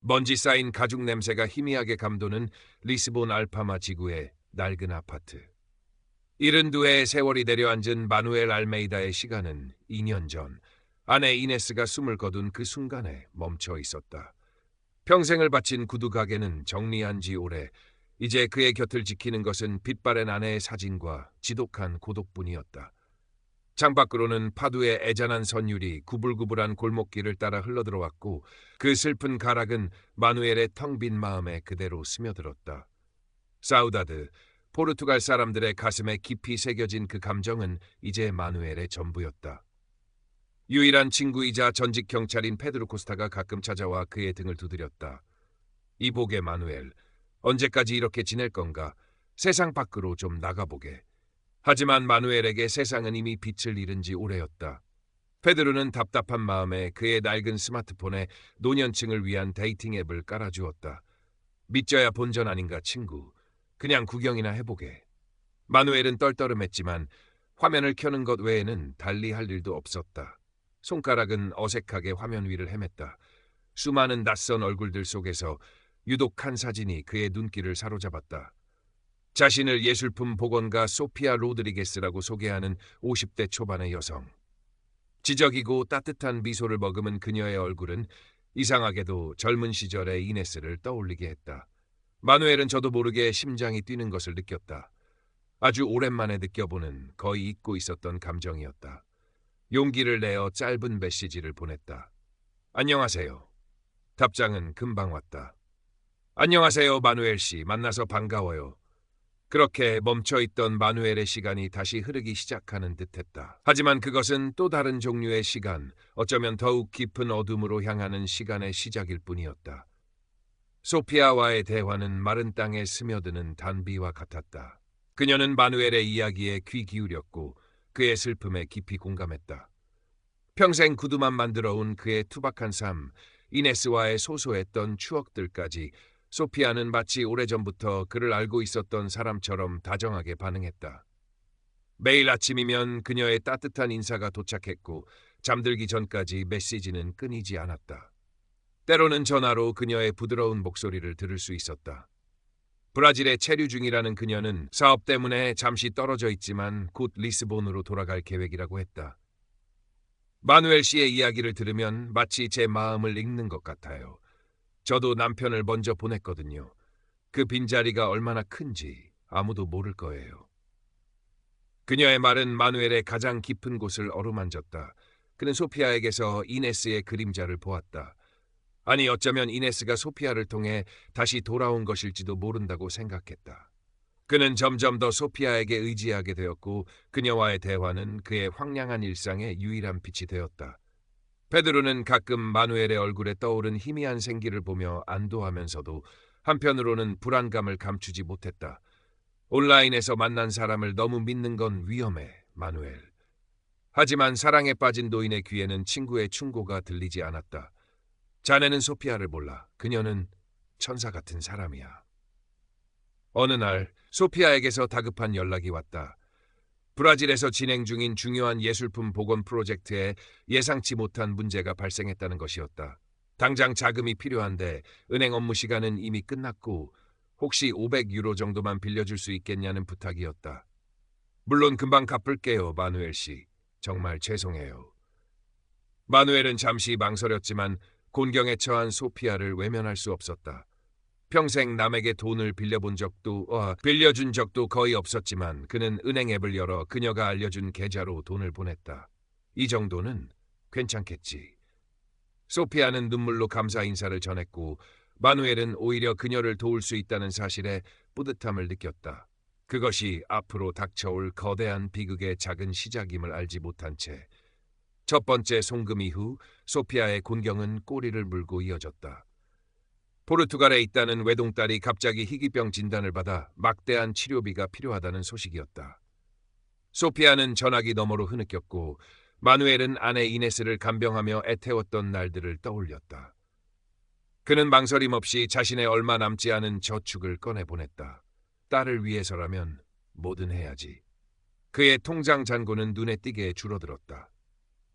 먼지 쌓인 가죽 냄새가 희미하게 감도는 리스본 알파마 지구의 낡은 아파트. 72회의 세월이 내려앉은 마누엘 알메이다의 시간은 2년 전 아내 이네스가 숨을 거둔 그 순간에 멈춰 있었다. 평생을 바친 구두 가게는 정리한 지 오래. 이제 그의 곁을 지키는 것은 빛바랜 아내의 사진과 지독한 고독뿐이었다. 창밖으로는 파도의 애잔한 선율이 구불구불한 골목길을 따라 흘러들어왔고 그 슬픈 가락은 마누엘의 텅 빈 마음에 그대로 스며들었다. 사우다드, 포르투갈 사람들의 가슴에 깊이 새겨진 그 감정은 이제 마누엘의 전부였다. 유일한 친구이자 전직 경찰인 페드로 코스타가 가끔 찾아와 그의 등을 두드렸다. 이보게 마누엘, 언제까지 이렇게 지낼 건가? 세상 밖으로 좀 나가보게. 하지만 마누엘에게 세상은 이미 빛을 잃은 지 오래였다. 페드로는 답답한 마음에 그의 낡은 스마트폰에 노년층을 위한 데이팅 앱을 깔아주었다. 믿져야 본전 아닌가 친구. 그냥 구경이나 해보게. 마누엘은 떨떠름했지만 화면을 켜는 것 외에는 달리 할 일도 없었다. 손가락은 어색하게 화면 위를 헤맸다. 수많은 낯선 얼굴들 속에서 유독 한 사진이 그의 눈길을 사로잡았다. 자신을 예술품 복원가 소피아 로드리게스라고 소개하는 50대 초반의 여성. 지적이고 따뜻한 미소를 머금은 그녀의 얼굴은 이상하게도 젊은 시절의 이네스를 떠올리게 했다. 마누엘은 저도 모르게 심장이 뛰는 것을 느꼈다. 아주 오랜만에 느껴보는 거의 잊고 있었던 감정이었다. 용기를 내어 짧은 메시지를 보냈다. 안녕하세요. 답장은 금방 왔다. 안녕하세요, 마누엘 씨. 만나서 반가워요. 그렇게 멈춰있던 마누엘의 시간이 다시 흐르기 시작하는 듯했다. 하지만 그것은 또 다른 종류의 시간, 어쩌면 더욱 깊은 어둠으로 향하는 시간의 시작일 뿐이었다. 소피아와의 대화는 마른 땅에 스며드는 단비와 같았다. 그녀는 마누엘의 이야기에 귀 기울였고 그의 슬픔에 깊이 공감했다. 평생 구두만 만들어온 그의 투박한 삶, 이네스와의 소소했던 추억들까지 소피아는 마치 오래전부터 그를 알고 있었던 사람처럼 다정하게 반응했다. 매일 아침이면 그녀의 따뜻한 인사가 도착했고 잠들기 전까지 메시지는 끊이지 않았다. 때로는 전화로 그녀의 부드러운 목소리를 들을 수 있었다. 브라질에 체류 중이라는 그녀는 사업 때문에 잠시 떨어져 있지만 곧 리스본으로 돌아갈 계획이라고 했다. 마누엘 씨의 이야기를 들으면 마치 제 마음을 읽는 것 같아요. 저도 남편을 먼저 보냈거든요. 그 빈자리가 얼마나 큰지 아무도 모를 거예요. 그녀의 말은 마누엘의 가장 깊은 곳을 어루만졌다. 그는 소피아에게서 이네스의 그림자를 보았다. 아니 어쩌면 이네스가 소피아를 통해 다시 돌아온 것일지도 모른다고 생각했다. 그는 점점 더 소피아에게 의지하게 되었고 그녀와의 대화는 그의 황량한 일상의 유일한 빛이 되었다. 페드로는 가끔 마누엘의 얼굴에 떠오른 희미한 생기를 보며 안도하면서도 한편으로는 불안감을 감추지 못했다. 온라인에서 만난 사람을 너무 믿는 건 위험해, 마누엘. 하지만 사랑에 빠진 노인의 귀에는 친구의 충고가 들리지 않았다. 자네는 소피아를 몰라. 그녀는 천사 같은 사람이야. 어느 날 소피아에게서 다급한 연락이 왔다. 브라질에서 진행 중인 중요한 예술품 복원 프로젝트에 예상치 못한 문제가 발생했다는 것이었다. 당장 자금이 필요한데 은행 업무 시간은 이미 끝났고 혹시 500유로 정도만 빌려줄 수 있겠냐는 부탁이었다. 물론 금방 갚을게요, 마누엘 씨. 정말 죄송해요. 마누엘은 잠시 망설였지만 곤경에 처한 소피아를 외면할 수 없었다. 평생 남에게 돈을 빌려준 적도 거의 없었지만 그는 은행 앱을 열어 그녀가 알려준 계좌로 돈을 보냈다. 이 정도는 괜찮겠지. 소피아는 눈물로 감사 인사를 전했고 마누엘은 오히려 그녀를 도울 수 있다는 사실에 뿌듯함을 느꼈다. 그것이 앞으로 닥쳐올 거대한 비극의 작은 시작임을 알지 못한 채 첫 번째 송금 이후 소피아의 곤경은 꼬리를 물고 이어졌다. 포르투갈에 있다는 외동딸이 갑자기 희귀병 진단을 받아 막대한 치료비가 필요하다는 소식이었다. 소피아는 전화기 너머로 흐느꼈고 마누엘은 아내 이네스를 간병하며 애태웠던 날들을 떠올렸다. 그는 망설임 없이 자신의 얼마 남지 않은 저축을 꺼내보냈다. 딸을 위해서라면 뭐든 해야지. 그의 통장 잔고는 눈에 띄게 줄어들었다.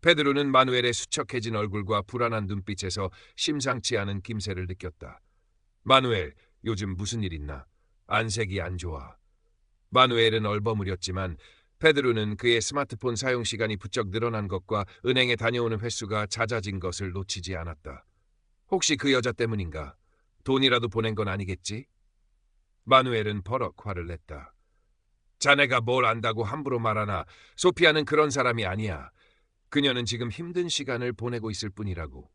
페드로는 마누엘의 수척해진 얼굴과 불안한 눈빛에서 심상치 않은 김새를 느꼈다. 마누엘, 요즘 무슨 일 있나? 안색이 안 좋아. 마누엘은 얼버무렸지만 페드로는 그의 스마트폰 사용 시간이 부쩍 늘어난 것과 은행에 다녀오는 횟수가 잦아진 것을 놓치지 않았다. 혹시 그 여자 때문인가? 돈이라도 보낸 건 아니겠지? 마누엘은 버럭 화를 냈다. 자네가 뭘 안다고 함부로 말하나. 소피아는 그런 사람이 아니야. 그녀는 지금 힘든 시간을 보내고 있을 뿐이라고.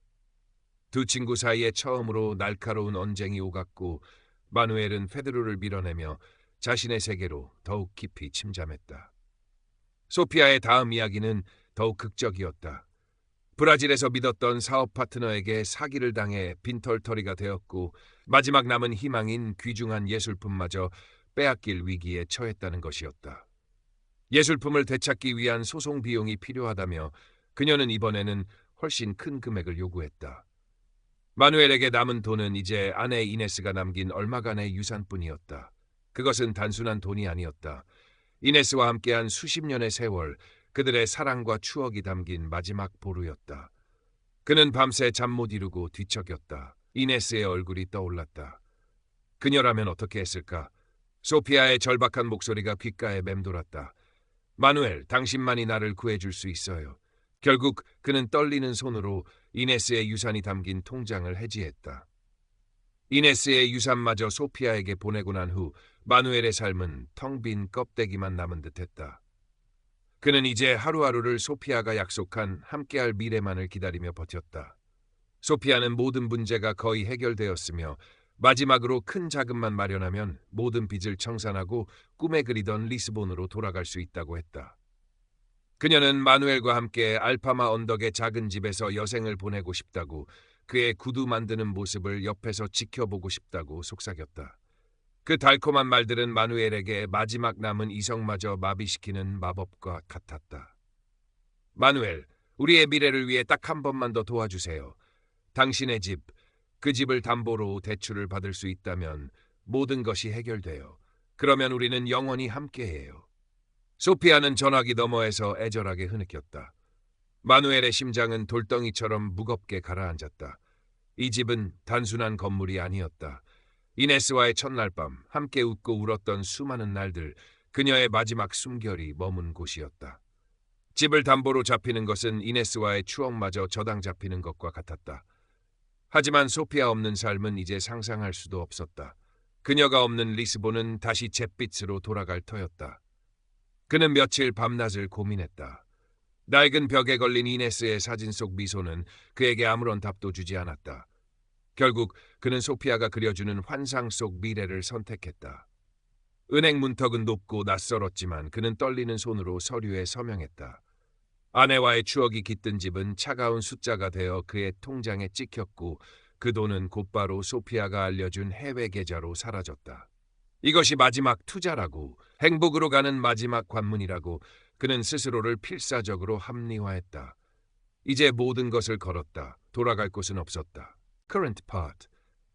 두 친구 사이에 처음으로 날카로운 언쟁이 오갔고 마누엘은 페드로를 밀어내며 자신의 세계로 더욱 깊이 침잠했다. 소피아의 다음 이야기는 더욱 극적이었다. 브라질에서 믿었던 사업 파트너에게 사기를 당해 빈털터리가 되었고 마지막 남은 희망인 귀중한 예술품마저 빼앗길 위기에 처했다는 것이었다. 예술품을 되찾기 위한 소송 비용이 필요하다며 그녀는 이번에는 훨씬 큰 금액을 요구했다. 마누엘에게 남은 돈은 이제 아내 이네스가 남긴 얼마간의 유산뿐이었다. 그것은 단순한 돈이 아니었다. 이네스와 함께한 수십 년의 세월, 그들의 사랑과 추억이 담긴 마지막 보루였다. 그는 밤새 잠 못 이루고 뒤척였다. 이네스의 얼굴이 떠올랐다. 그녀라면 어떻게 했을까? 소피아의 절박한 목소리가 귓가에 맴돌았다. 마누엘, 당신만이 나를 구해줄 수 있어요. 결국 그는 떨리는 손으로 이네스의 유산이 담긴 통장을 해지했다. 이네스의 유산마저 소피아에게 보내고 난 후 마누엘의 삶은 텅 빈 껍데기만 남은 듯했다. 그는 이제 하루하루를 소피아가 약속한 함께할 미래만을 기다리며 버텼다. 소피아는 모든 문제가 거의 해결되었으며 마지막으로 큰 자금만 마련하면 모든 빚을 청산하고 꿈에 그리던 리스본으로 돌아갈 수 있다고 했다. 그녀는 마누엘과 함께 알파마 언덕의 작은 집에서 여생을 보내고 싶다고, 그의 구두 만드는 모습을 옆에서 지켜보고 싶다고 속삭였다. 그 달콤한 말들은 마누엘에게 마지막 남은 이성마저 마비시키는 마법과 같았다. 마누엘, 우리의 미래를 위해 딱 한 번만 더 도와주세요. 당신의 집, 그 집을 담보로 대출을 받을 수 있다면 모든 것이 해결돼요. 그러면 우리는 영원히 함께해요. 소피아는 전화기 너머에서 애절하게 흐느꼈다. 마누엘의 심장은 돌덩이처럼 무겁게 가라앉았다. 이 집은 단순한 건물이 아니었다. 이네스와의 첫날 밤 함께 웃고 울었던 수많은 날들, 그녀의 마지막 숨결이 머문 곳이었다. 집을 담보로 잡히는 것은 이네스와의 추억마저 저당 잡히는 것과 같았다. 하지만 소피아 없는 삶은 이제 상상할 수도 없었다. 그녀가 없는 리스본은 다시 잿빛으로 돌아갈 터였다. 그는 며칠 밤낮을 고민했다. 낡은 벽에 걸린 이네스의 사진 속 미소는 그에게 아무런 답도 주지 않았다. 결국 그는 소피아가 그려주는 환상 속 미래를 선택했다. 은행 문턱은 높고 낯설었지만 그는 떨리는 손으로 서류에 서명했다. 아내와의 추억이 깃든 집은 차가운 숫자가 되어 그의 통장에 찍혔고 그 돈은 곧바로 소피아가 알려준 해외 계좌로 사라졌다. 이것이 마지막 투자라고, 행복으로 가는 마지막 관문이라고 그는 스스로를 필사적으로 합리화했다. 이제 모든 것을 걸었다. 돌아갈 곳은 없었다. Current part,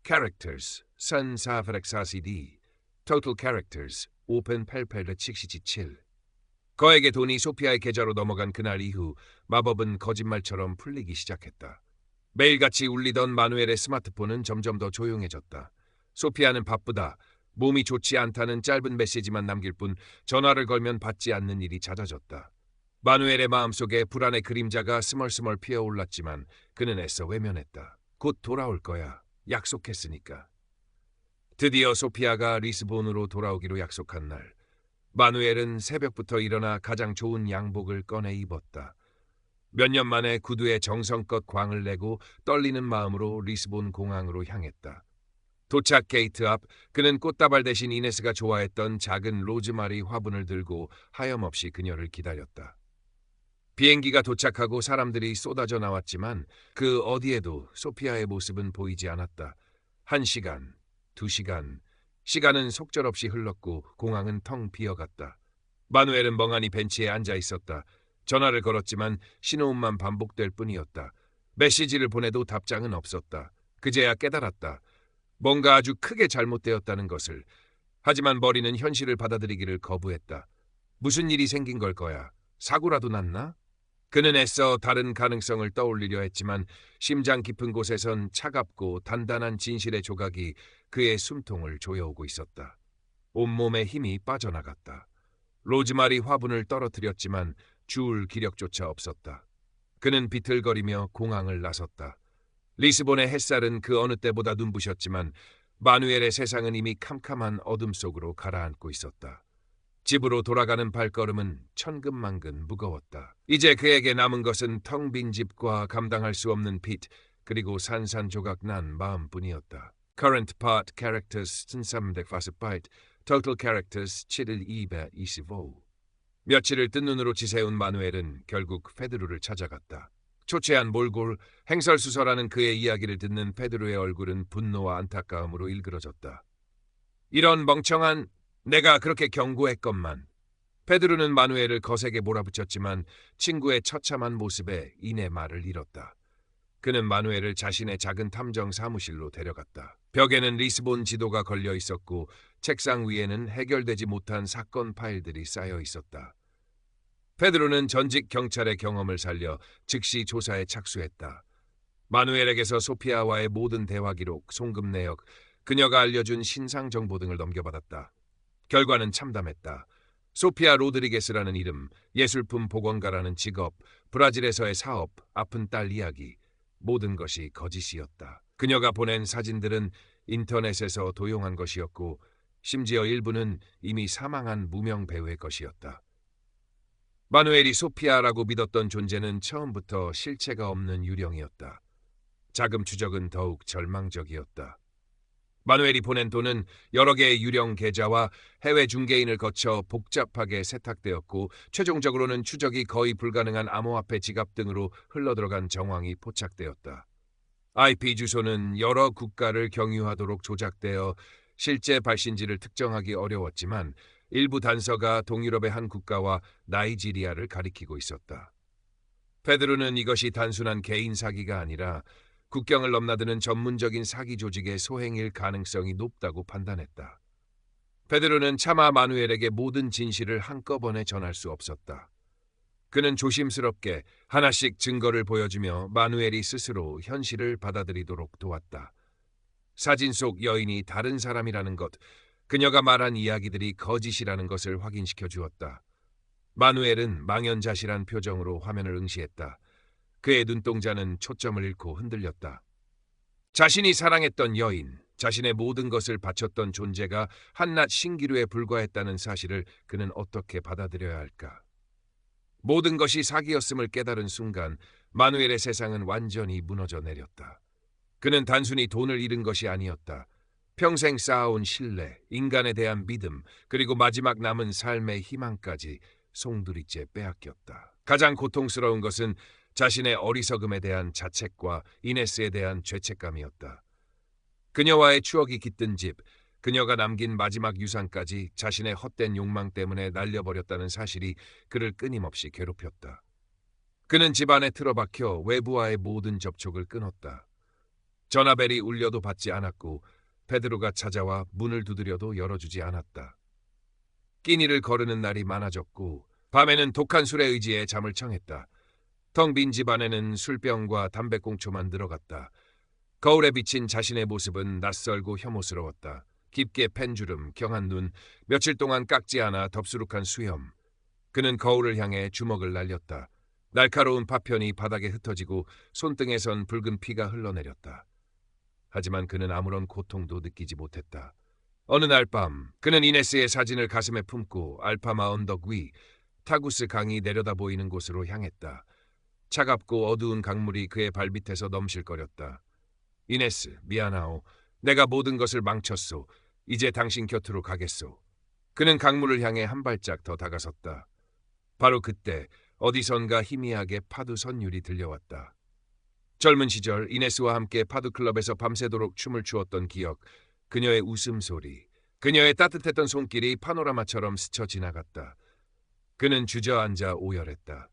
Characters, Sun 사프렉사시디, Total Characters, 오픈 펠펠르 칙시지 7. 거액의 돈이 소피아의 계좌로 넘어간 그날 이후 마법은 거짓말처럼 풀리기 시작했다. 매일같이 울리던 마누엘의 스마트폰은 점점 더 조용해졌다. 소피아는 바쁘다, 몸이 좋지 않다는 짧은 메시지만 남길 뿐 전화를 걸면 받지 않는 일이 잦아졌다. 마누엘의 마음속에 불안의 그림자가 스멀스멀 피어올랐지만 그는 애써 외면했다. 곧 돌아올 거야. 약속했으니까. 드디어 소피아가 리스본으로 돌아오기로 약속한 날, 마누엘은 새벽부터 일어나 가장 좋은 양복을 꺼내 입었다. 몇 년 만에 구두에 정성껏 광을 내고 떨리는 마음으로 리스본 공항으로 향했다. 도착 게이트 앞 그는 꽃다발 대신 이네스가 좋아했던 작은 로즈마리 화분을 들고 하염없이 그녀를 기다렸다. 비행기가 도착하고 사람들이 쏟아져 나왔지만 그 어디에도 소피아의 모습은 보이지 않았다. 1시간, 2시간, 시간은 속절없이 흘렀고 공항은 텅 비어갔다. 마누엘은 멍하니 벤치에 앉아 있었다. 전화를 걸었지만 신호음만 반복될 뿐이었다. 메시지를 보내도 답장은 없었다. 그제야 깨달았다. 뭔가 아주 크게 잘못되었다는 것을. 하지만 머리는 현실을 받아들이기를 거부했다. 무슨 일이 생긴 걸 거야. 사고라도 났나? 그는 애써 다른 가능성을 떠올리려 했지만 심장 깊은 곳에선 차갑고 단단한 진실의 조각이 그의 숨통을 조여오고 있었다. 온몸에 힘이 빠져나갔다. 로즈마리 화분을 떨어뜨렸지만 주울 기력조차 없었다. 그는 비틀거리며 공항을 나섰다. 리스본의 햇살은 그 어느 때보다 눈부셨지만 마누엘의 세상은 이미 캄캄한 어둠 속으로 가라앉고 있었다. 집으로 돌아가는 발걸음은 천근만근 무거웠다. 이제 그에게 남은 것은 텅 빈 집과 감당할 수 없는 빚, 그리고 산산조각 난 마음뿐이었다. Current part characters 1305, total characters 7225. 며칠을 뜬 눈으로 지새운 마누엘은 결국 페드루를 찾아갔다. 초췌한 몰골, 행설수설하는 그의 이야기를 듣는 페드루의 얼굴은 분노와 안타까움으로 일그러졌다. 이런 멍청한... 내가 그렇게 경고했건만. 페드루는 마누엘을 거세게 몰아붙였지만 친구의 처참한 모습에 이내 말을 잃었다. 그는 마누엘을 자신의 작은 탐정 사무실로 데려갔다. 벽에는 리스본 지도가 걸려 있었고 책상 위에는 해결되지 못한 사건 파일들이 쌓여 있었다. 페드루는 전직 경찰의 경험을 살려 즉시 조사에 착수했다. 마누엘에게서 소피아와의 모든 대화 기록, 송금 내역, 그녀가 알려준 신상 정보 등을 넘겨받았다. 결과는 참담했다. 소피아 로드리게스라는 이름, 예술품 복원가라는 직업, 브라질에서의 사업, 아픈 딸 이야기, 모든 것이 거짓이었다. 그녀가 보낸 사진들은 인터넷에서 도용한 것이었고 심지어 일부는 이미 사망한 무명 배우의 것이었다. 마누엘이 소피아라고 믿었던 존재는 처음부터 실체가 없는 유령이었다. 자금 추적은 더욱 절망적이었다. 마누엘이 보낸 돈은 여러 개의 유령 계좌와 해외 중개인을 거쳐 복잡하게 세탁되었고 최종적으로는 추적이 거의 불가능한 암호화폐 지갑 등으로 흘러들어간 정황이 포착되었다. IP 주소는 여러 국가를 경유하도록 조작되어 실제 발신지를 특정하기 어려웠지만 일부 단서가 동유럽의 한 국가와 나이지리아를 가리키고 있었다. 페드루는 이것이 단순한 개인 사기가 아니라 국경을 넘나드는 전문적인 사기 조직의 소행일 가능성이 높다고 판단했다. 페드로는 차마 마누엘에게 모든 진실을 한꺼번에 전할 수 없었다. 그는 조심스럽게 하나씩 증거를 보여주며 마누엘이 스스로 현실을 받아들이도록 도왔다. 사진 속 여인이 다른 사람이라는 것, 그녀가 말한 이야기들이 거짓이라는 것을 확인시켜 주었다. 마누엘은 망연자실한 표정으로 화면을 응시했다. 그의 눈동자는 초점을 잃고 흔들렸다. 자신이 사랑했던 여인, 자신의 모든 것을 바쳤던 존재가 한낱 신기루에 불과했다는 사실을 그는 어떻게 받아들여야 할까? 모든 것이 사기였음을 깨달은 순간 마누엘의 세상은 완전히 무너져 내렸다. 그는 단순히 돈을 잃은 것이 아니었다. 평생 쌓아온 신뢰, 인간에 대한 믿음, 그리고 마지막 남은 삶의 희망까지 송두리째 빼앗겼다. 가장 고통스러운 것은 자신의 어리석음에 대한 자책과 이네스에 대한 죄책감이었다. 그녀와의 추억이 깃든 집, 그녀가 남긴 마지막 유산까지 자신의 헛된 욕망 때문에 날려버렸다는 사실이 그를 끊임없이 괴롭혔다. 그는 집안에 틀어박혀 외부와의 모든 접촉을 끊었다. 전화벨이 울려도 받지 않았고 페드로가 찾아와 문을 두드려도 열어주지 않았다. 끼니를 거르는 날이 많아졌고 밤에는 독한 술에 의지해 잠을 청했다. 텅 빈 집안에는 술병과 담배꽁초만 늘어갔다. 거울에 비친 자신의 모습은 낯설고 혐오스러웠다. 깊게 팬 주름, 경한 눈, 며칠 동안 깎지 않아 덥수룩한 수염. 그는 거울을 향해 주먹을 날렸다. 날카로운 파편이 바닥에 흩어지고 손등에선 붉은 피가 흘러내렸다. 하지만 그는 아무런 고통도 느끼지 못했다. 어느 날 밤 그는 이네스의 사진을 가슴에 품고 알파마 언덕 위 타구스 강이 내려다 보이는 곳으로 향했다. 차갑고 어두운 강물이 그의 발밑에서 넘실거렸다. 이네스, 미안하오. 내가 모든 것을 망쳤소. 이제 당신 곁으로 가겠소. 그는 강물을 향해 한 발짝 더 다가섰다. 바로 그때 어디선가 희미하게 파도 선율이 들려왔다. 젊은 시절 이네스와 함께 파도클럽에서 밤새도록 춤을 추었던 기억, 그녀의 웃음소리, 그녀의 따뜻했던 손길이 파노라마처럼 스쳐 지나갔다. 그는 주저앉아 오열했다.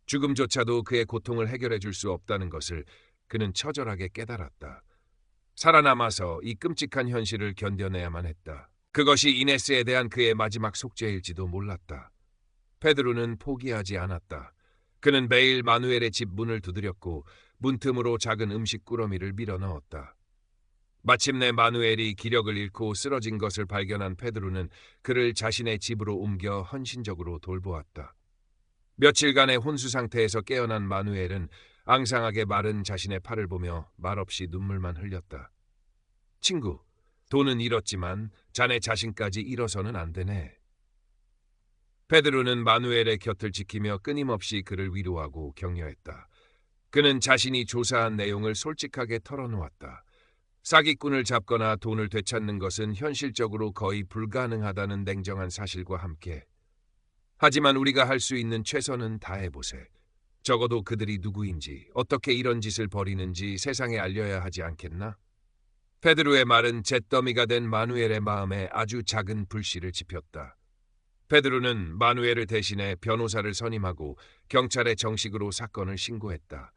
죽음조차도 그의 고통을 해결해 줄 수 없다는 것을 그는 처절하게 깨달았다. 살아남아서 이 끔찍한 현실을 견뎌내야만 했다. 그것이 이네스에 대한 그의 마지막 속죄일지도 몰랐다. 페드로는 포기하지 않았다. 그는 매일 마누엘의 집 문을 두드렸고 문틈으로 작은 음식 꾸러미를 밀어 넣었다. 마침내 마누엘이 기력을 잃고 쓰러진 것을 발견한 페드로는 그를 자신의 집으로 옮겨 헌신적으로 돌보았다. 며칠간의 혼수 상태에서 깨어난 마누엘은 앙상하게 마른 자신의 팔을 보며 말없이 눈물만 흘렸다. 친구, 돈은 잃었지만 자네 자신까지 잃어서는 안 되네. 페드로는 마누엘의 곁을 지키며 끊임없이 그를 위로하고 격려했다. 그는 자신이 조사한 내용을 솔직하게 털어놓았다. 사기꾼을 잡거나 돈을 되찾는 것은 현실적으로 거의 불가능하다는 냉정한 사실과 함께 하지만 우리가 할 수 있는 최선은 다해보세. 적어도 그들이 누구인지 어떻게 이런 짓을 벌이는지 세상에 알려야 하지 않겠나? 페드로의 말은 잿더미가 된 마누엘의 마음에 아주 작은 불씨를 지폈다. 페드로는 마누엘을 대신해 변호사를 선임하고 경찰에 정식으로 사건을 신고했다.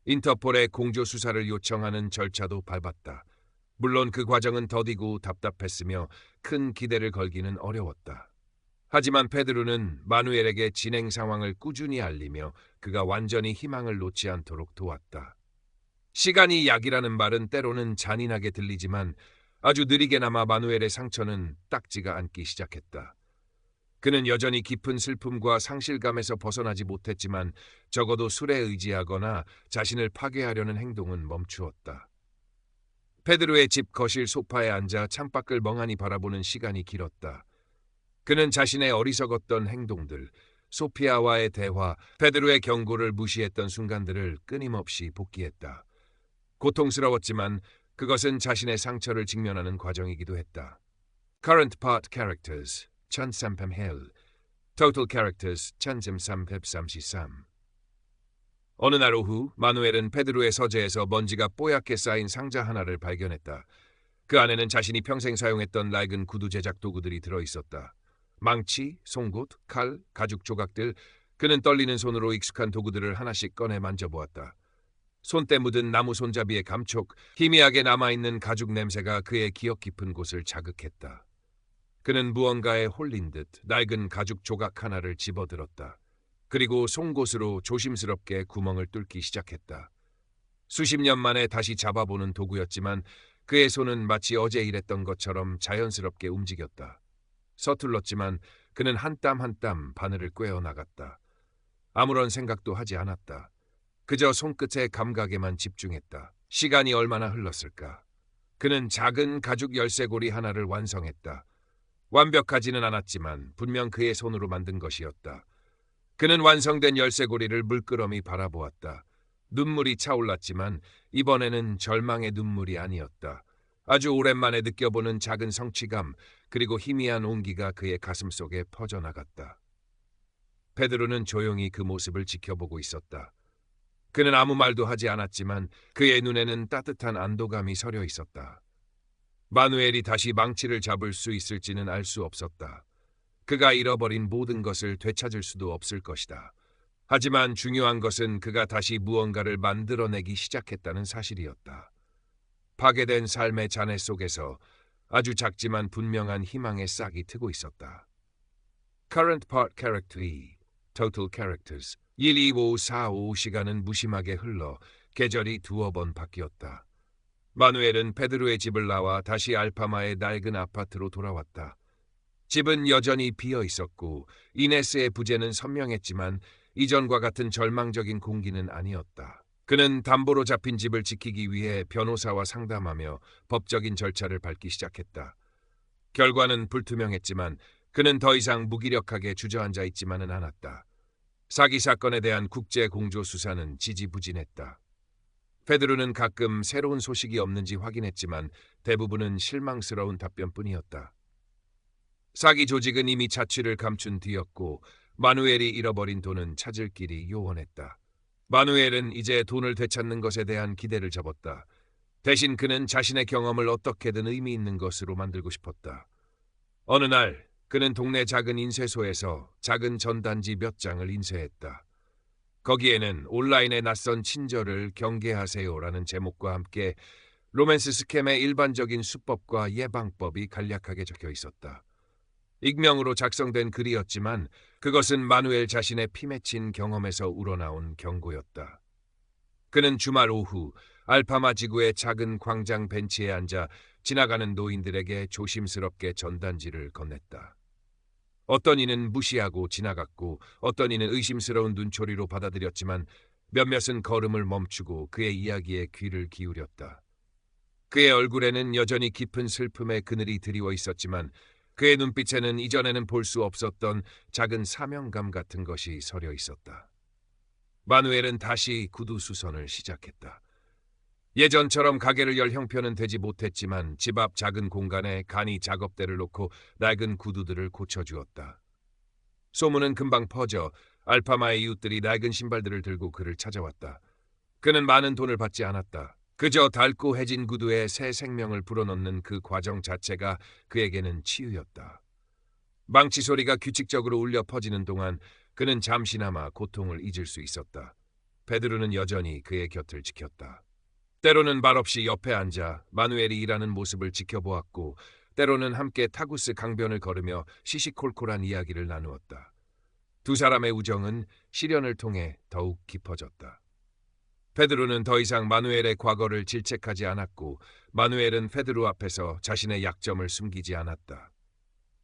인터폴에 공조 수사를 요청하는 절차도 밟았다. 물론 그 과정은 더디고 답답했으며 큰 기대를 걸기는 어려웠다. 하지만 페드로는 마누엘에게 진행 상황을 꾸준히 알리며 그가 완전히 희망을 놓지 않도록 도왔다. 시간이 약이라는 말은 때로는 잔인하게 들리지만 아주 느리게나마 마누엘의 상처는 딱지가 않기 시작했다. 그는 여전히 깊은 슬픔과 상실감에서 벗어나지 못했지만 적어도 술에 의지하거나 자신을 파괴하려는 행동은 멈추었다. 페드로의 집 거실 소파에 앉아 창밖을 멍하니 바라보는 시간이 길었다. 그는 자신의 어리석었던 행동들, 소피아와의 대화, 페드로의 경고를 무시했던 순간들을 끊임없이 복기했다. 고통스러웠지만 그것은 자신의 상처를 직면하는 과정이기도 했다. Current Part Characters 1301, Total Characters 1333. 어느 날 오후 마누엘은 페드로의 서재에서 먼지가 뽀얗게 쌓인 상자 하나를 발견했다. 그 안에는 자신이 평생 사용했던 낡은 구두 제작 도구들이 들어있었다. 망치, 송곳, 칼, 가죽 조각들, 그는 떨리는 손으로 익숙한 도구들을 하나씩 꺼내 만져보았다. 손때 묻은 나무 손잡이의 감촉, 희미하게 남아있는 가죽 냄새가 그의 기억 깊은 곳을 자극했다. 그는 무언가에 홀린 듯 낡은 가죽 조각 하나를 집어들었다. 그리고 송곳으로 조심스럽게 구멍을 뚫기 시작했다. 수십 년 만에 다시 잡아보는 도구였지만 그의 손은 마치 어제 일했던 것처럼 자연스럽게 움직였다. 서툴렀지만 그는 한 땀 한 땀 바늘을 꿰어 나갔다. 아무런 생각도 하지 않았다. 그저 손끝의 감각에만 집중했다. 시간이 얼마나 흘렀을까? 그는 작은 가죽 열쇠고리 하나를 완성했다. 완벽하지는 않았지만 분명 그의 손으로 만든 것이었다. 그는 완성된 열쇠고리를 물끄러미 바라보았다. 눈물이 차올랐지만 이번에는 절망의 눈물이 아니었다. 아주 오랜만에 느껴보는 작은 성취감 그리고 희미한 온기가 그의 가슴속에 퍼져나갔다. 페드로는 조용히 그 모습을 지켜보고 있었다. 그는 아무 말도 하지 않았지만 그의 눈에는 따뜻한 안도감이 서려 있었다. 마누엘이 다시 망치를 잡을 수 있을지는 알 수 없었다. 그가 잃어버린 모든 것을 되찾을 수도 없을 것이다. 하지만 중요한 것은 그가 다시 무언가를 만들어내기 시작했다는 사실이었다. 파괴된 삶의 잔해 속에서 아주 작지만 분명한 희망의 싹이 트고 있었다. Current Part Character 2, Total Characters 1, 2, 5, 4, 5 시간은 무심하게 흘러 계절이 두어 번 바뀌었다. 마누엘은 페드로의 집을 나와 다시 알파마의 낡은 아파트로 돌아왔다. 집은 여전히 비어 있었고 이네스의 부재는 선명했지만 이전과 같은 절망적인 공기는 아니었다. 그는 담보로 잡힌 집을 지키기 위해 변호사와 상담하며 법적인 절차를 밟기 시작했다. 결과는 불투명했지만 그는 더 이상 무기력하게 주저앉아 있지만은 않았다. 사기 사건에 대한 국제 공조 수사는 지지부진했다. 페드로는 가끔 새로운 소식이 없는지 확인했지만 대부분은 실망스러운 답변뿐이었다. 사기 조직은 이미 자취를 감춘 뒤였고 마누엘이 잃어버린 돈은 찾을 길이 요원했다. 마누엘은 이제 돈을 되찾는 것에 대한 기대를 접었다. 대신 그는 자신의 경험을 어떻게든 의미 있는 것으로 만들고 싶었다. 어느 날 그는 동네 작은 인쇄소에서 작은 전단지 몇 장을 인쇄했다. 거기에는 온라인의 낯선 친절을 경계하세요라는 제목과 함께 로맨스 스캠의 일반적인 수법과 예방법이 간략하게 적혀 있었다. 익명으로 작성된 글이었지만 그것은 마누엘 자신의 피 맺힌 경험에서 우러나온 경고였다. 그는 주말 오후 알파마 지구의 작은 광장 벤치에 앉아 지나가는 노인들에게 조심스럽게 전단지를 건넸다. 어떤 이는 무시하고 지나갔고 어떤 이는 의심스러운 눈초리로 받아들였지만 몇몇은 걸음을 멈추고 그의 이야기에 귀를 기울였다. 그의 얼굴에는 여전히 깊은 슬픔의 그늘이 드리워 있었지만 그의 눈빛에는 이전에는 볼 수 없었던 작은 사명감 같은 것이 서려 있었다. 마누엘은 다시 구두 수선을 시작했다. 예전처럼 가게를 열 형편은 되지 못했지만 집 앞 작은 공간에 간이 작업대를 놓고 낡은 구두들을 고쳐주었다. 소문은 금방 퍼져 알파마의 이웃들이 낡은 신발들을 들고 그를 찾아왔다. 그는 많은 돈을 받지 않았다. 그저 닳고 해진 구두에 새 생명을 불어넣는 그 과정 자체가 그에게는 치유였다. 망치 소리가 규칙적으로 울려 퍼지는 동안 그는 잠시나마 고통을 잊을 수 있었다. 베드로는 여전히 그의 곁을 지켰다. 때로는 말없이 옆에 앉아 마누엘이 일하는 모습을 지켜보았고 때로는 함께 타구스 강변을 걸으며 시시콜콜한 이야기를 나누었다. 두 사람의 우정은 시련을 통해 더욱 깊어졌다. 베드로는 더 이상 마누엘의 과거를 질책하지 않았고 마누엘은 베드로 앞에서 자신의 약점을 숨기지 않았다.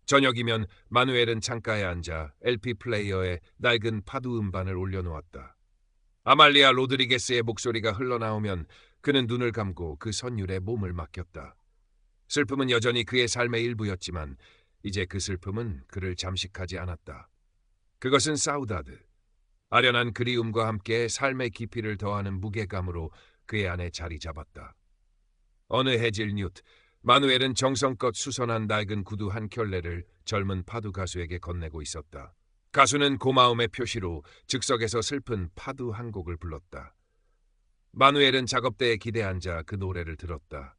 저녁이면 마누엘은 창가에 앉아 LP 플레이어에 낡은 파두 음반을 올려놓았다. 아말리아 로드리게스의 목소리가 흘러나오면 그는 눈을 감고 그 선율에 몸을 맡겼다. 슬픔은 여전히 그의 삶의 일부였지만 이제 그 슬픔은 그를 잠식하지 않았다. 그것은 사우다드, 아련한 그리움과 함께 삶의 깊이를 더하는 무게감으로 그의 안에 자리 잡았다. 어느 해질 뉴트, 마누엘은 정성껏 수선한 낡은 구두 한 켤레를 젊은 파두 가수에게 건네고 있었다. 가수는 고마움의 표시로 즉석에서 슬픈 파두 한 곡을 불렀다. 마누엘은 작업대에 기대 앉아 그 노래를 들었다.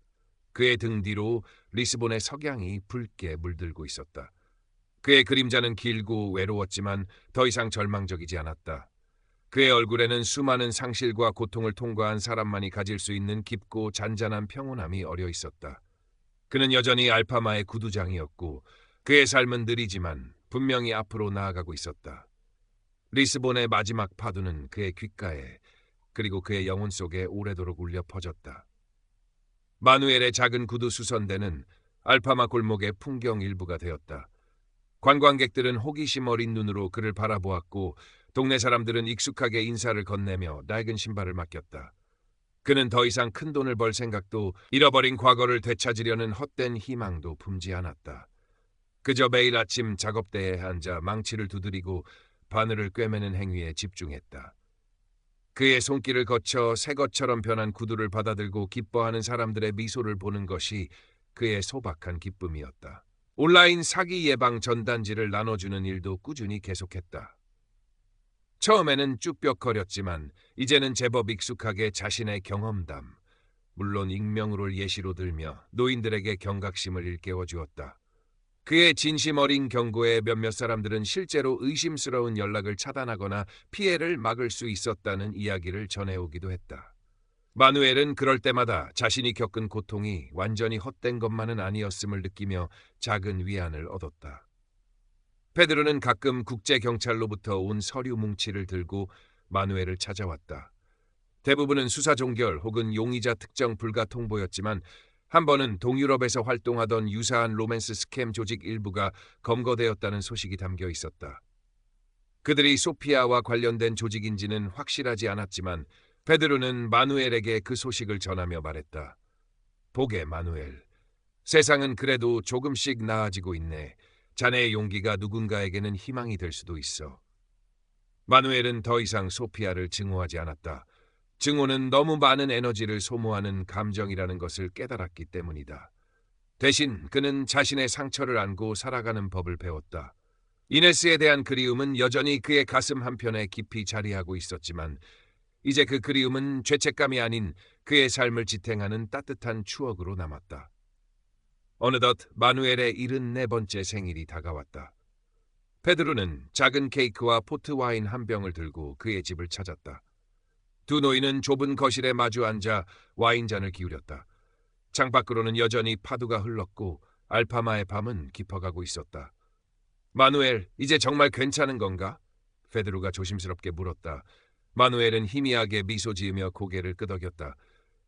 그의 등 뒤로 리스본의 석양이 붉게 물들고 있었다. 그의 그림자는 길고 외로웠지만 더 이상 절망적이지 않았다. 그의 얼굴에는 수많은 상실과 고통을 통과한 사람만이 가질 수 있는 깊고 잔잔한 평온함이 어려 있었다. 그는 여전히 알파마의 구두장이었고 그의 삶은 느리지만 분명히 앞으로 나아가고 있었다. 리스본의 마지막 파도는 그의 귓가에 그리고 그의 영혼 속에 오래도록 울려 퍼졌다. 마누엘의 작은 구두 수선대는 알파마 골목의 풍경 일부가 되었다. 관광객들은 호기심 어린 눈으로 그를 바라보았고 동네 사람들은 익숙하게 인사를 건네며 낡은 신발을 맡겼다. 그는 더 이상 큰 돈을 벌 생각도 잃어버린 과거를 되찾으려는 헛된 희망도 품지 않았다. 그저 매일 아침 작업대에 앉아 망치를 두드리고 바늘을 꿰매는 행위에 집중했다. 그의 손길을 거쳐 새 것처럼 변한 구두를 받아들고 기뻐하는 사람들의 미소를 보는 것이 그의 소박한 기쁨이었다. 온라인 사기 예방 전단지를 나눠주는 일도 꾸준히 계속했다. 처음에는 쭈뼛거렸지만 이제는 제법 익숙하게 자신의 경험담, 물론 익명으로 예시로 들며 노인들에게 경각심을 일깨워 주었다. 그의 진심 어린 경고에 몇몇 사람들은 실제로 의심스러운 연락을 차단하거나 피해를 막을 수 있었다는 이야기를 전해오기도 했다. 마누엘은 그럴 때마다 자신이 겪은 고통이 완전히 헛된 것만은 아니었음을 느끼며 작은 위안을 얻었다. 페드로는 가끔 국제경찰로부터 온 서류 뭉치를 들고 마누엘을 찾아왔다. 대부분은 수사 종결 혹은 용의자 특정 불가 통보였지만 한 번은 동유럽에서 활동하던 유사한 로맨스 스캠 조직 일부가 검거되었다는 소식이 담겨 있었다. 그들이 소피아와 관련된 조직인지는 확실하지 않았지만 베드로는 마누엘에게 그 소식을 전하며 말했다. 보게 마누엘, 세상은 그래도 조금씩 나아지고 있네. 자네의 용기가 누군가에게는 희망이 될 수도 있어. 마누엘은 더 이상 소피아를 증오하지 않았다. 증오는 너무 많은 에너지를 소모하는 감정이라는 것을 깨달았기 때문이다. 대신 그는 자신의 상처를 안고 살아가는 법을 배웠다. 이네스에 대한 그리움은 여전히 그의 가슴 한편에 깊이 자리하고 있었지만 이제 그 그리움은 죄책감이 아닌 그의 삶을 지탱하는 따뜻한 추억으로 남았다. 어느덧 마누엘의 74번째 생일이 다가왔다. 페드로는 작은 케이크와 포트 와인 한 병을 들고 그의 집을 찾았다. 두 노인은 좁은 거실에 마주 앉아 와인잔을 기울였다. 창밖으로는 여전히 파도가 흘렀고 알파마의 밤은 깊어가고 있었다. 마누엘, 이제 정말 괜찮은 건가? 페드로가 조심스럽게 물었다. 마누엘은 희미하게 미소 지으며 고개를 끄덕였다.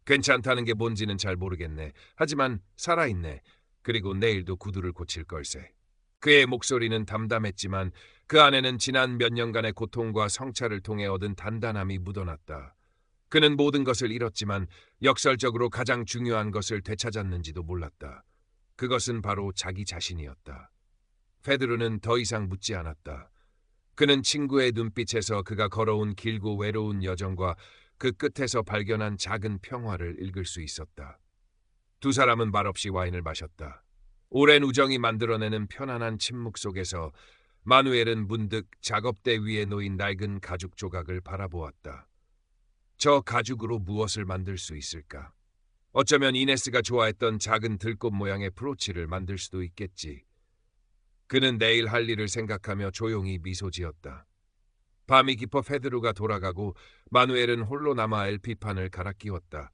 괜찮다는 게 뭔지는 잘 모르겠네. 하지만 살아있네. 그리고 내일도 구두를 고칠 걸세. 그의 목소리는 담담했지만 그 안에는 지난 몇 년간의 고통과 성찰을 통해 얻은 단단함이 묻어났다. 그는 모든 것을 잃었지만 역설적으로 가장 중요한 것을 되찾았는지도 몰랐다. 그것은 바로 자기 자신이었다. 페드로는 더 이상 묻지 않았다. 그는 친구의 눈빛에서 그가 걸어온 길고 외로운 여정과 그 끝에서 발견한 작은 평화를 읽을 수 있었다. 두 사람은 말없이 와인을 마셨다. 오랜 우정이 만들어내는 편안한 침묵 속에서 마누엘은 문득 작업대 위에 놓인 낡은 가죽 조각을 바라보았다. 저 가죽으로 무엇을 만들 수 있을까? 어쩌면 이네스가 좋아했던 작은 들꽃 모양의 브로치를 만들 수도 있겠지. 그는 내일 할 일을 생각하며 조용히 미소 지었다. 밤이 깊어 페드로가 돌아가고 마누엘은 홀로 남아 LP판을 갈아 끼웠다.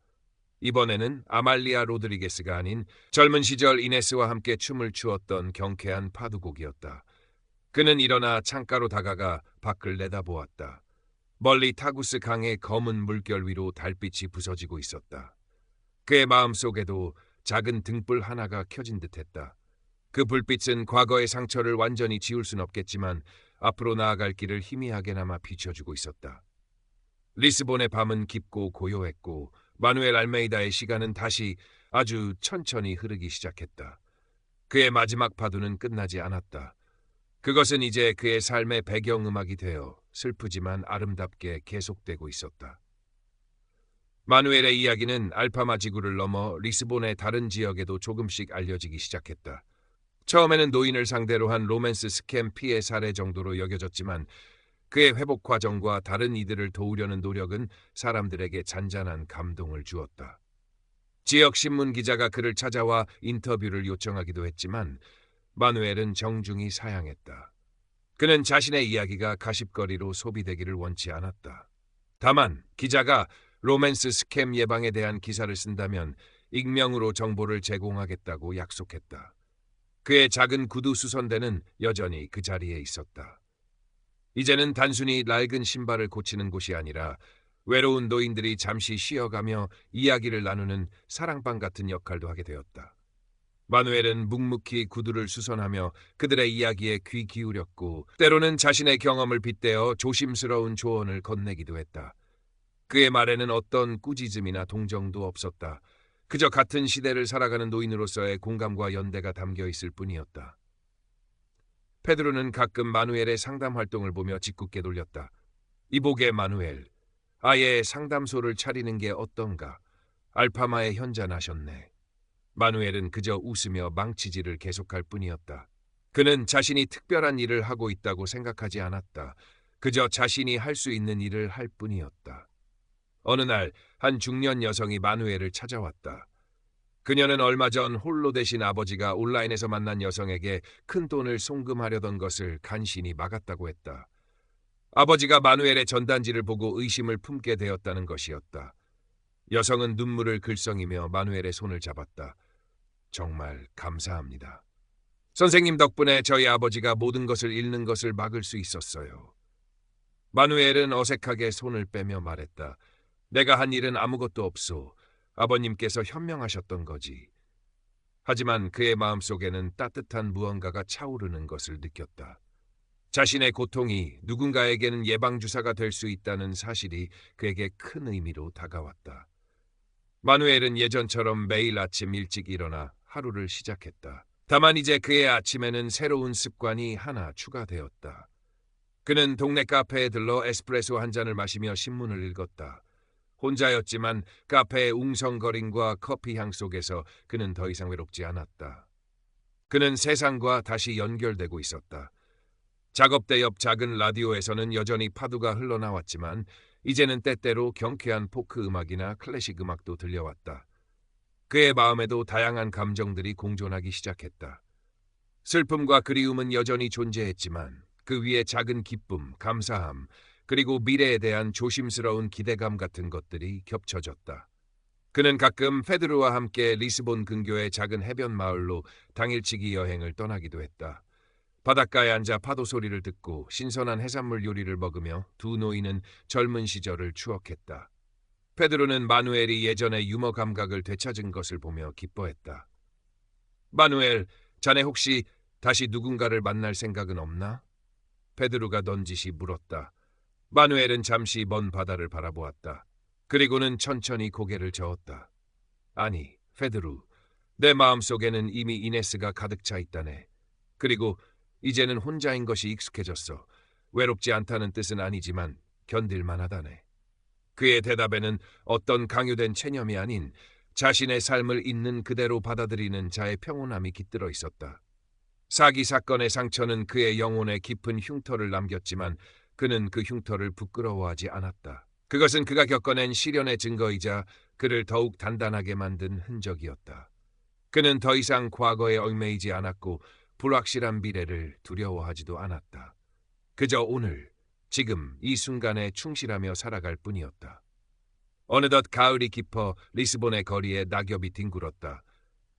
이번에는 아말리아 로드리게스가 아닌 젊은 시절 이네스와 함께 춤을 추었던 경쾌한 파두곡이었다. 그는 일어나 창가로 다가가 밖을 내다보았다. 멀리 타구스 강의 검은 물결 위로 달빛이 부서지고 있었다. 그의 마음속에도 작은 등불 하나가 켜진 듯했다. 그 불빛은 과거의 상처를 완전히 지울 순 없겠지만 앞으로 나아갈 길을 희미하게나마 비춰주고 있었다. 리스본의 밤은 깊고 고요했고 마누엘 알메이다의 시간은 다시 아주 천천히 흐르기 시작했다. 그의 마지막 파도는 끝나지 않았다. 그것은 이제 그의 삶의 배경음악이 되어 슬프지만 아름답게 계속되고 있었다. 마누엘의 이야기는 알파마 지구를 넘어 리스본의 다른 지역에도 조금씩 알려지기 시작했다. 처음에는 노인을 상대로 한 로맨스 스캠 피해 사례 정도로 여겨졌지만 그의 회복 과정과 다른 이들을 도우려는 노력은 사람들에게 잔잔한 감동을 주었다. 지역 신문 기자가 그를 찾아와 인터뷰를 요청하기도 했지만 마누엘은 정중히 사양했다. 그는 자신의 이야기가 가십거리로 소비되기를 원치 않았다. 다만 기자가 로맨스 스캠 예방에 대한 기사를 쓴다면 익명으로 정보를 제공하겠다고 약속했다. 그의 작은 구두 수선대는 여전히 그 자리에 있었다. 이제는 단순히 낡은 신발을 고치는 곳이 아니라 외로운 노인들이 잠시 쉬어가며 이야기를 나누는 사랑방 같은 역할도 하게 되었다. 마누엘은 묵묵히 구두를 수선하며 그들의 이야기에 귀 기울였고 때로는 자신의 경험을 빗대어 조심스러운 조언을 건네기도 했다. 그의 말에는 어떤 꾸짖음이나 동정도 없었다. 그저 같은 시대를 살아가는 노인으로서의 공감과 연대가 담겨 있을 뿐이었다. 페드로는 가끔 마누엘의 상담 활동을 보며 짓궂게 돌렸다. 이보게 마누엘, 아예 상담소를 차리는 게 어떤가? 알파마에 현잔하셨네. 마누엘은 그저 웃으며 망치질을 계속할 뿐이었다. 그는 자신이 특별한 일을 하고 있다고 생각하지 않았다. 그저 자신이 할 수 있는 일을 할 뿐이었다. 어느 날 한 중년 여성이 마누엘을 찾아왔다. 그녀는 얼마 전 홀로 되신 아버지가 온라인에서 만난 여성에게 큰 돈을 송금하려던 것을 간신히 막았다고 했다. 아버지가 마누엘의 전단지를 보고 의심을 품게 되었다는 것이었다. 여성은 눈물을 글썽이며 마누엘의 손을 잡았다. 정말 감사합니다. 선생님 덕분에 저희 아버지가 모든 것을 잃는 것을 막을 수 있었어요. 마누엘은 어색하게 손을 빼며 말했다. 내가 한 일은 아무것도 없소. 아버님께서 현명하셨던 거지. 하지만 그의 마음속에는 따뜻한 무언가가 차오르는 것을 느꼈다. 자신의 고통이 누군가에게는 예방주사가 될 수 있다는 사실이 그에게 큰 의미로 다가왔다. 마누엘은 예전처럼 매일 아침 일찍 일어나 하루를 시작했다. 다만 이제 그의 아침에는 새로운 습관이 하나 추가되었다. 그는 동네 카페에 들러 에스프레소 한 잔을 마시며 신문을 읽었다. 혼자였지만 카페의 웅성거림과 커피 향 속에서 그는 더 이상 외롭지 않았다. 그는 세상과 다시 연결되고 있었다. 작업대 옆 작은 라디오에서는 여전히 파도가 흘러나왔지만 이제는 때때로 경쾌한 포크 음악이나 클래식 음악도 들려왔다. 그의 마음에도 다양한 감정들이 공존하기 시작했다. 슬픔과 그리움은 여전히 존재했지만 그 위에 작은 기쁨, 감사함, 그리고 미래에 대한 조심스러운 기대감 같은 것들이 겹쳐졌다. 그는 가끔 페드로와 함께 리스본 근교의 작은 해변 마을로 당일치기 여행을 떠나기도 했다. 바닷가에 앉아 파도 소리를 듣고 신선한 해산물 요리를 먹으며 두 노인은 젊은 시절을 추억했다. 페드로는 마누엘이 예전의 유머 감각을 되찾은 것을 보며 기뻐했다. 마누엘, 자네 혹시 다시 누군가를 만날 생각은 없나? 페드로가 넌지시 물었다. 마누엘은 잠시 먼 바다를 바라보았다. 그리고는 천천히 고개를 저었다. 아니, 페드루, 내 마음속에는 이미 이네스가 가득 차 있다네. 그리고 이제는 혼자인 것이 익숙해졌어. 외롭지 않다는 뜻은 아니지만 견딜만 하다네. 그의 대답에는 어떤 강요된 체념이 아닌 자신의 삶을 있는 그대로 받아들이는 자의 평온함이 깃들어 있었다. 사기 사건의 상처는 그의 영혼에 깊은 흉터를 남겼지만 그는 그 흉터를 부끄러워하지 않았다. 그것은 그가 겪어낸 시련의 증거이자 그를 더욱 단단하게 만든 흔적이었다. 그는 더 이상 과거에 얽매이지 않았고 불확실한 미래를 두려워하지도 않았다. 그저 오늘, 지금 이 순간에 충실하며 살아갈 뿐이었다. 어느덧 가을이 깊어 리스본의 거리에 낙엽이 뒹굴었다.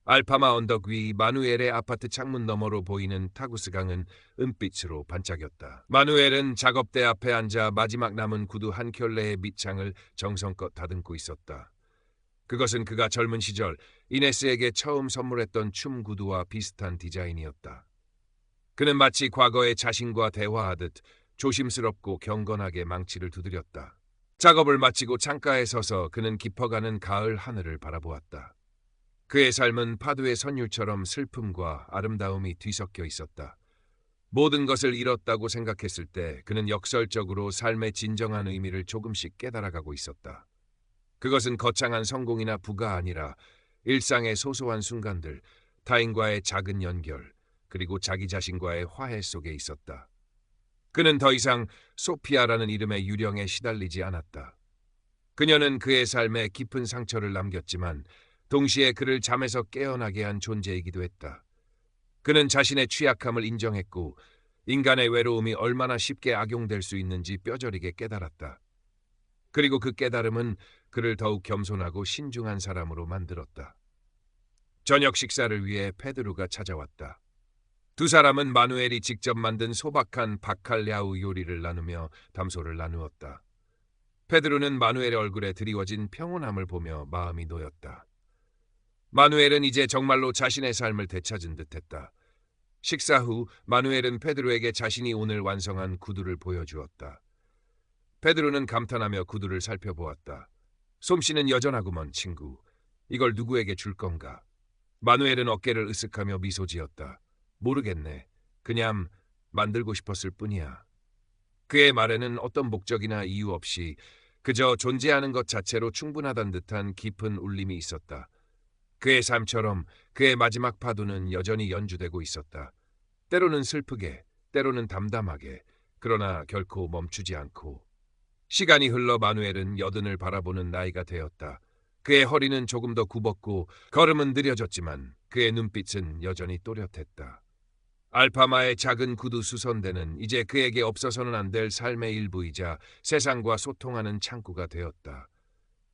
알파마 언덕 위 마누엘의 아파트 창문 너머로 보이는 타구스 강은 은빛으로 반짝였다. 마누엘은 작업대 앞에 앉아 마지막 남은 구두 한 켤레의 밑창을 정성껏 다듬고 있었다. 그것은 그가 젊은 시절 이네스에게 처음 선물했던 춤 구두와 비슷한 디자인이었다. 그는 마치 과거의 자신과 대화하듯 조심스럽고 경건하게 망치를 두드렸다. 작업을 마치고 창가에 서서 그는 깊어가는 가을 하늘을 바라보았다. 그의 삶은 파도의 선율처럼 슬픔과 아름다움이 뒤섞여 있었다. 모든 것을 잃었다고 생각했을 때 그는 역설적으로 삶의 진정한 의미를 조금씩 깨달아가고 있었다. 그것은 거창한 성공이나 부가 아니라 일상의 소소한 순간들, 타인과의 작은 연결, 그리고 자기 자신과의 화해 속에 있었다. 그는 더 이상 소피아라는 이름의 유령에 시달리지 않았다. 그녀는 그의 삶에 깊은 상처를 남겼지만 동시에 그를 잠에서 깨어나게 한 존재이기도 했다. 그는 자신의 취약함을 인정했고 인간의 외로움이 얼마나 쉽게 악용될 수 있는지 뼈저리게 깨달았다. 그리고 그 깨달음은 그를 더욱 겸손하고 신중한 사람으로 만들었다. 저녁 식사를 위해 페드루가 찾아왔다. 두 사람은 마누엘이 직접 만든 소박한 바칼야우 요리를 나누며 담소를 나누었다. 페드루는 마누엘의 얼굴에 드리워진 평온함을 보며 마음이 놓였다. 마누엘은 이제 정말로 자신의 삶을 되찾은 듯했다. 식사 후 마누엘은 페드루에게 자신이 오늘 완성한 구두를 보여주었다. 페드루는 감탄하며 구두를 살펴보았다. 솜씨는 여전하구먼 친구. 이걸 누구에게 줄 건가? 마누엘은 어깨를 으쓱하며 미소 지었다. 모르겠네. 그냥 만들고 싶었을 뿐이야. 그의 말에는 어떤 목적이나 이유 없이 그저 존재하는 것 자체로 충분하단 듯한 깊은 울림이 있었다. 그의 삶처럼 그의 마지막 파도는 여전히 연주되고 있었다. 때로는 슬프게, 때로는 담담하게, 그러나 결코 멈추지 않고. 시간이 흘러 마누엘은 여든을 바라보는 나이가 되었다. 그의 허리는 조금 더 굽었고 걸음은 느려졌지만 그의 눈빛은 여전히 또렷했다. 알파마의 작은 구두 수선대는 이제 그에게 없어서는 안 될 삶의 일부이자 세상과 소통하는 창구가 되었다.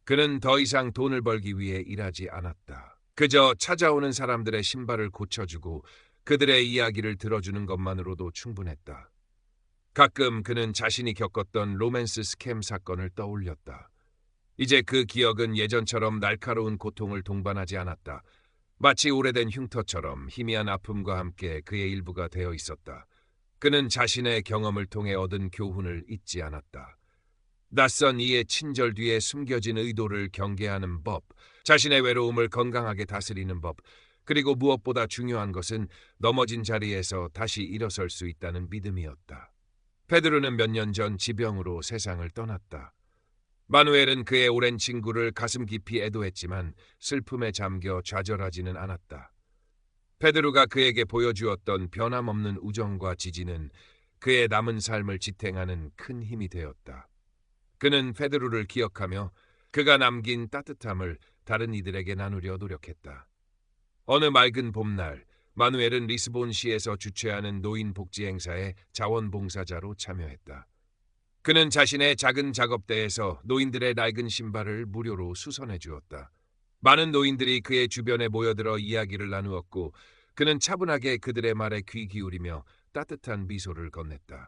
그는 더 이상 돈을 벌기 위해 일하지 않았다. 그저 찾아오는 사람들의 신발을 고쳐주고 그들의 이야기를 들어주는 것만으로도 충분했다. 가끔 그는 자신이 겪었던 로맨스 스캠 사건을 떠올렸다. 이제 그 기억은 예전처럼 날카로운 고통을 동반하지 않았다. 마치 오래된 흉터처럼 희미한 아픔과 함께 그의 일부가 되어 있었다. 그는 자신의 경험을 통해 얻은 교훈을 잊지 않았다. 낯선 이의 친절 뒤에 숨겨진 의도를 경계하는 법, 자신의 외로움을 건강하게 다스리는 법, 그리고 무엇보다 중요한 것은 넘어진 자리에서 다시 일어설 수 있다는 믿음이었다. 페드로는 몇 년 전 지병으로 세상을 떠났다. 마누엘은 그의 오랜 친구를 가슴 깊이 애도했지만 슬픔에 잠겨 좌절하지는 않았다. 페드루가 그에게 보여주었던 변함없는 우정과 지지는 그의 남은 삶을 지탱하는 큰 힘이 되었다. 그는 페드루를 기억하며 그가 남긴 따뜻함을 다른 이들에게 나누려 노력했다. 어느 맑은 봄날, 마누엘은 리스본시에서 주최하는 노인 복지 행사에 자원봉사자로 참여했다. 그는 자신의 작은 작업대에서 노인들의 낡은 신발을 무료로 수선해 주었다. 많은 노인들이 그의 주변에 모여들어 이야기를 나누었고 그는 차분하게 그들의 말에 귀 기울이며 따뜻한 미소를 건넸다.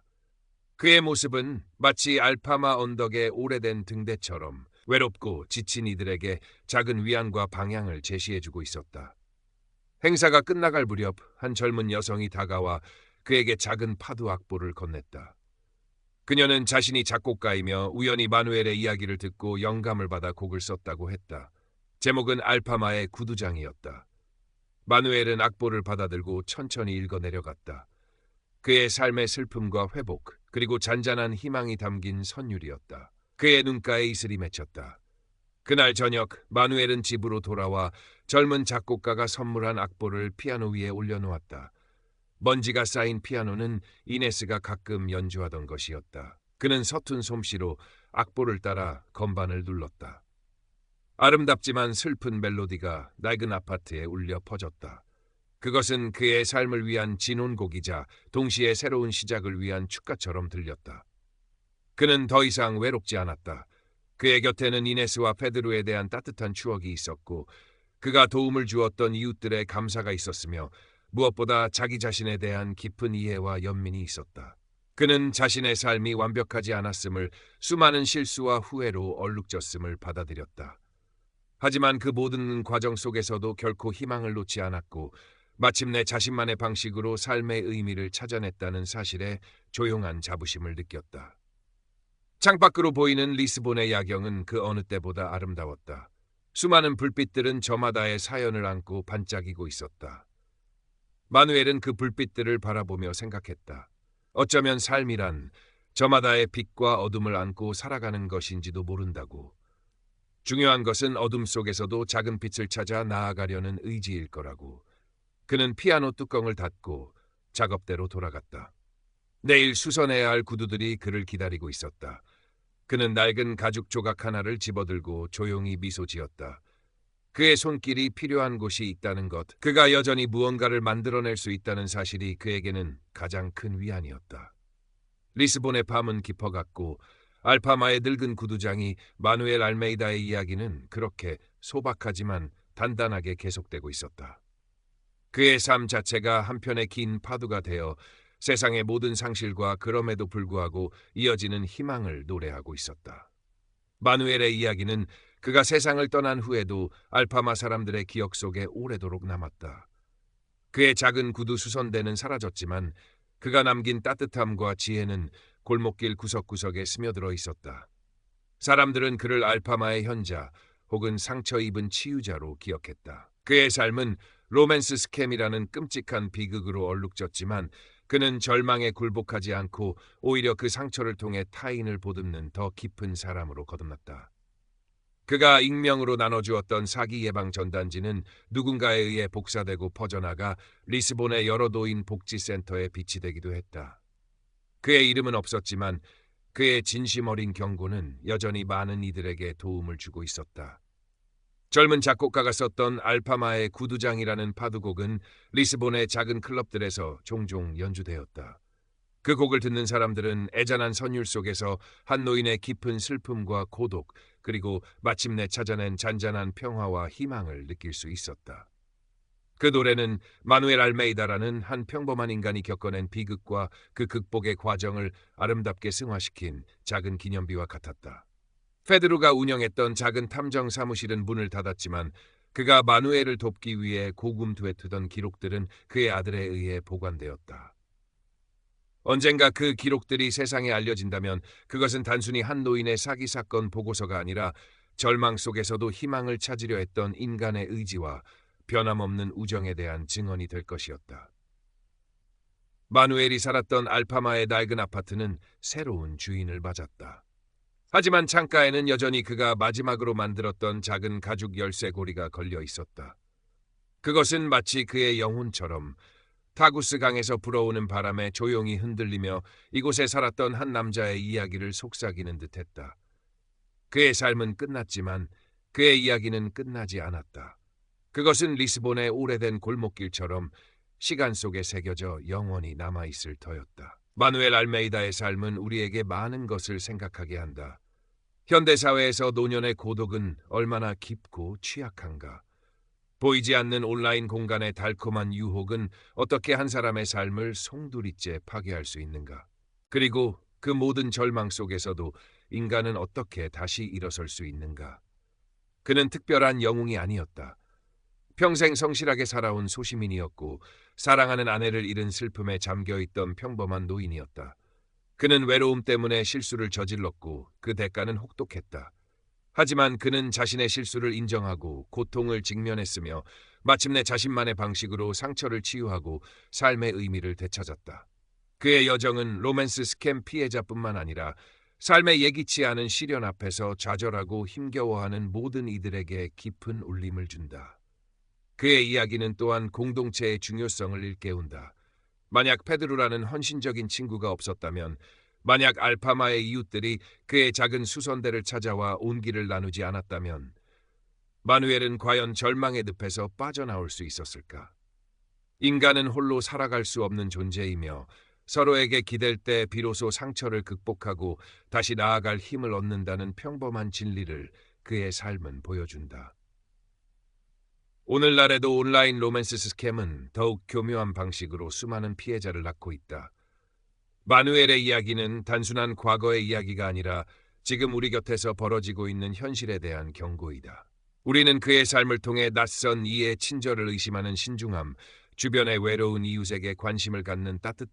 그의 모습은 마치 알파마 언덕의 오래된 등대처럼 외롭고 지친 이들에게 작은 위안과 방향을 제시해주고 있었다. 행사가 끝나갈 무렵 한 젊은 여성이 다가와 그에게 작은 파도 악보를 건넸다. 그녀는 자신이 작곡가이며 우연히 마누엘의 이야기를 듣고 영감을 받아 곡을 썼다고 했다. 제목은 알파마의 구두장이었다. 마누엘은 악보를 받아들고 천천히 읽어 내려갔다. 그의 삶의 슬픔과 회복, 그리고 잔잔한 희망이 담긴 선율이었다. 그의 눈가에 이슬이 맺혔다. 그날 저녁 마누엘은 집으로 돌아와 젊은 작곡가가 선물한 악보를 피아노 위에 올려놓았다. 먼지가 쌓인 피아노는 이네스가 가끔 연주하던 것이었다. 그는 서툰 솜씨로 악보를 따라 건반을 눌렀다. 아름답지만 슬픈 멜로디가 낡은 아파트에 울려 퍼졌다. 그것은 그의 삶을 위한 진혼곡이자 동시에 새로운 시작을 위한 축가처럼 들렸다. 그는 더 이상 외롭지 않았다. 그의 곁에는 이네스와 페드로에 대한 따뜻한 추억이 있었고 그가 도움을 주었던 이웃들의 감사가 있었으며 무엇보다 자기 자신에 대한 깊은 이해와 연민이 있었다. 그는 자신의 삶이 완벽하지 않았음을, 수많은 실수와 후회로 얼룩졌음을 받아들였다. 하지만 그 모든 과정 속에서도 결코 희망을 놓지 않았고 마침내 자신만의 방식으로 삶의 의미를 찾아냈다는 사실에 조용한 자부심을 느꼈다. 창밖으로 보이는 리스본의 야경은 그 어느 때보다 아름다웠다. 수많은 불빛들은 저마다의 사연을 안고 반짝이고 있었다. 마누엘은 그 불빛들을 바라보며 생각했다. 어쩌면 삶이란 저마다의 빛과 어둠을 안고 살아가는 것인지도 모른다고. 중요한 것은 어둠 속에서도 작은 빛을 찾아 나아가려는 의지일 거라고. 그는 피아노 뚜껑을 닫고 작업대로 돌아갔다. 내일 수선해야 할 구두들이 그를 기다리고 있었다. 그는 낡은 가죽 조각 하나를 집어들고 조용히 미소 지었다. 그의 손길이 필요한 곳이 있다는 것, 그가 여전히 무언가를 만들어낼 수 있다는 사실이 그에게는 가장 큰 위안이었다. 리스본의 밤은 깊어갔고 알파마의 늙은 구두장이 마누엘 알메이다의 이야기는 그렇게 소박하지만 단단하게 계속되고 있었다. 그의 삶 자체가 한편의 긴 파도가 되어 세상의 모든 상실과 그럼에도 불구하고 이어지는 희망을 노래하고 있었다. 마누엘의 이야기는 그가 세상을 떠난 후에도 알파마 사람들의 기억 속에 오래도록 남았다. 그의 작은 구두 수선대는 사라졌지만 그가 남긴 따뜻함과 지혜는 골목길 구석구석에 스며들어 있었다. 사람들은 그를 알파마의 현자 혹은 상처 입은 치유자로 기억했다. 그의 삶은 로맨스 스캠이라는 끔찍한 비극으로 얼룩졌지만 그는 절망에 굴복하지 않고 오히려 그 상처를 통해 타인을 보듬는 더 깊은 사람으로 거듭났다. 그가 익명으로 나눠주었던 사기 예방 전단지는 누군가에 의해 복사되고 퍼져나가 리스본의 여러 노인 복지센터에 비치되기도 했다. 그의 이름은 없었지만 그의 진심 어린 경고는 여전히 많은 이들에게 도움을 주고 있었다. 젊은 작곡가가 썼던 알파마의 구두장이라는 파두곡은 리스본의 작은 클럽들에서 종종 연주되었다. 그 곡을 듣는 사람들은 애잔한 선율 속에서 한 노인의 깊은 슬픔과 고독, 그리고 마침내 찾아낸 잔잔한 평화와 희망을 느낄 수 있었다. 그 노래는 마누엘 알메이다라는 한 평범한 인간이 겪어낸 비극과 그 극복의 과정을 아름답게 승화시킨 작은 기념비와 같았다. 페드로가 운영했던 작은 탐정 사무실은 문을 닫았지만 그가 마누엘을 돕기 위해 고군두에트던 기록들은 그의 아들에 의해 보관되었다. 언젠가 그 기록들이 세상에 알려진다면 그것은 단순히 한 노인의 사기 사건 보고서가 아니라 절망 속에서도 희망을 찾으려 했던 인간의 의지와 변함없는 우정에 대한 증언이 될 것이었다. 마누엘이 살았던 알파마의 낡은 아파트는 새로운 주인을 맞았다. 하지만 창가에는 여전히 그가 마지막으로 만들었던 작은 가죽 열쇠고리가 걸려 있었다. 그것은 마치 그의 영혼처럼 타구스 강에서 불어오는 바람에 조용히 흔들리며 이곳에 살았던 한 남자의 이야기를 속삭이는 듯했다. 그의 삶은 끝났지만 그의 이야기는 끝나지 않았다. 그것은 리스본의 오래된 골목길처럼 시간 속에 새겨져 영원히 남아있을 터였다. 마누엘 알메이다의 삶은 우리에게 많은 것을 생각하게 한다. 현대사회에서 노년의 고독은 얼마나 깊고 취약한가. 보이지 않는 온라인 공간의 달콤한 유혹은 어떻게 한 사람의 삶을 송두리째 파괴할 수 있는가? 그리고 그 모든 절망 속에서도 인간은 어떻게 다시 일어설 수 있는가? 그는 특별한 영웅이 아니었다. 평생 성실하게 살아온 소시민이었고 사랑하는 아내를 잃은 슬픔에 잠겨있던 평범한 노인이었다. 그는 외로움 때문에 실수를 저질렀고 그 대가는 혹독했다. 하지만 그는 자신의 실수를 인정하고 고통을 직면했으며 마침내 자신만의 방식으로 상처를 치유하고 삶의 의미를 되찾았다. 그의 여정은 로맨스 스캠 피해자뿐만 아니라 삶의 예기치 않은 시련 앞에서 좌절하고 힘겨워하는 모든 이들에게 깊은 울림을 준다. 그의 이야기는 또한 공동체의 중요성을 일깨운다. 만약 페드로라는 헌신적인 친구가 없었다면, 만약 알파마의 이웃들이 그의 작은 수선대를 찾아와 온기를 나누지 않았다면, 마누엘은 과연 절망의 늪에서 빠져나올 수 있었을까? 인간은 홀로 살아갈 수 없는 존재이며 서로에게 기댈 때 비로소 상처를 극복하고 다시 나아갈 힘을 얻는다는 평범한 진리를 그의 삶은 보여준다. 오늘날에도 온라인 로맨스 스캠은 더욱 교묘한 방식으로 수많은 피해자를 낳고 있다. 마누엘의 이야기는 단순한 과거의 이야기가 아니라 지금 우리 곁에서 벌어지고 있는 현실에 대한 경고이다. 우리는 그의 삶을 통해 낯선 이의 친절을 의심하는 신중함, 주변의 외로운 이웃에게 관심을 갖는 따뜻함,